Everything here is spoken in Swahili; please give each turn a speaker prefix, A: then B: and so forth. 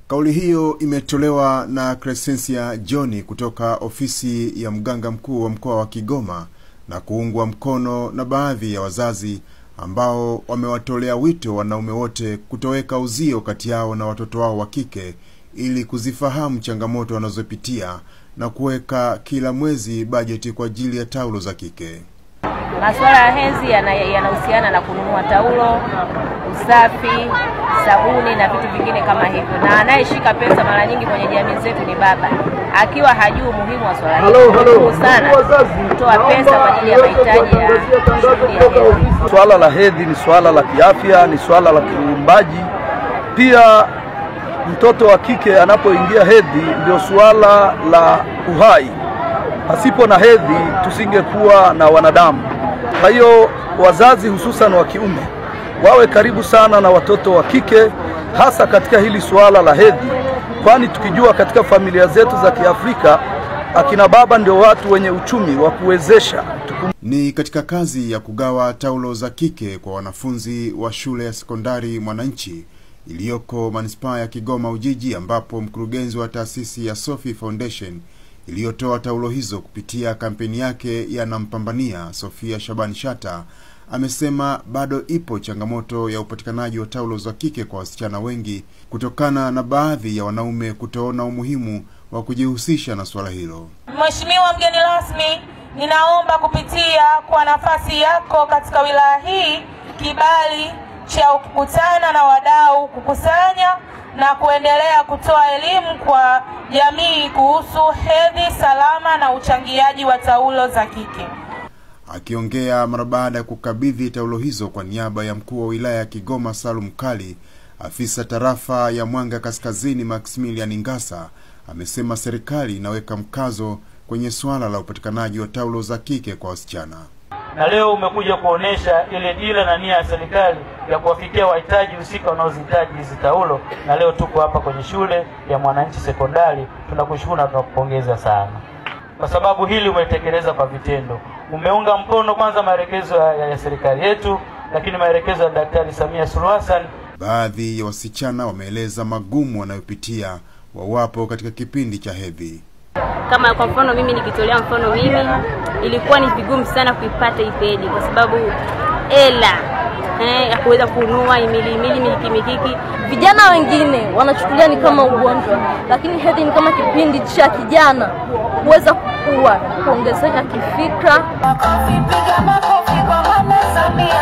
A: Kauli hiyo imetolewa na Crescencia John kutoka ofisi ya mganga mkuu wa mkoa wa Kigoma na kuungwa mkono na baadhi ya wazazi ambao wamewatolea wito wanaume wote kutoweka uzio kati yao na watoto wao wa kike ili kuzifahamu changamoto wanazopitia na kuweka kila mwezi bajeti kwa ajili ya taulo za kike.
B: Masuala ya hedhi yanahusiana na kununua taulo, usafi, sabuni na vitu vingine kama hivyo. Na anayeshika pesa mara nyingi kwenye jamii zetu ni baba. Akiwa hajui umuhimu wa swala hili, sana kutoa pesa kwa ajili ya mahitaji ya shughuli ya hedhi.
C: Swala la hedhi ni swala la kiafya, ni swala la kiumbaji. Pia mtoto wa kike anapoingia hedhi ndio swala la uhai. Pasipo na hedhi tusingekuwa na wanadamu. Kwa hiyo wazazi hususan wa kiume wawe karibu sana na watoto wa kike, hasa katika hili swala la hedhi, kwani tukijua katika familia zetu za Kiafrika akina baba ndio watu wenye uchumi wa kuwezesha.
A: Ni katika kazi ya kugawa taulo za kike kwa wanafunzi wa shule ya sekondari Mwananchi iliyoko manispaa ya Kigoma Ujiji, ambapo mkurugenzi wa taasisi ya Sophie Foundation iliyotoa taulo hizo kupitia kampeni yake ya Nampambania Sofia Shabani Shata amesema bado ipo changamoto ya upatikanaji wa taulo za kike kwa wasichana wengi kutokana na baadhi ya wanaume kutoona umuhimu wa kujihusisha na swala hilo.
D: Mheshimiwa mgeni rasmi, ninaomba kupitia kwa nafasi yako katika wilaya hii kibali cha kukutana na wadau, kukusanya na kuendelea kutoa elimu kwa jamii kuhusu hedhi salama na uchangiaji wa taulo za kike.
A: Akiongea mara baada ya kukabidhi taulo hizo kwa niaba ya mkuu wa wilaya ya Kigoma Salum Kali, afisa tarafa ya Mwanga Kaskazini Maximilian Ngasa amesema serikali inaweka mkazo kwenye swala la upatikanaji wa taulo za kike kwa wasichana.
E: Na leo umekuja kuonesha ile dira na nia ya serikali ya kuwafikia wahitaji husika wanaohitaji hizi taulo, na leo tuko hapa kwenye shule ya Mwananchi Sekondari. Tunakushukuru na tunakupongeza sana kwa sababu hili umetekeleza kwa vitendo. Umeunga mkono kwanza maelekezo ya serikali yetu, lakini maelekezo ya Daktari Samia Suluhu Hassan.
A: Baadhi ya wasichana wameeleza magumu wanayopitia wawapo katika kipindi cha hedhi.
F: Kama kwa mfano mimi nikitolea mfano mimi, ilikuwa ni vigumu sana kuipata hedhi kwa sababu ya kuweza kununua mikiki.
G: Vijana wengine wanachukulia ni kama ugonjwa, lakini hedhi ni kama kipindi cha kijana kuweza kukua, kuongezeka kifikra.
D: Makofi, piga makofi kwa Mama Samia.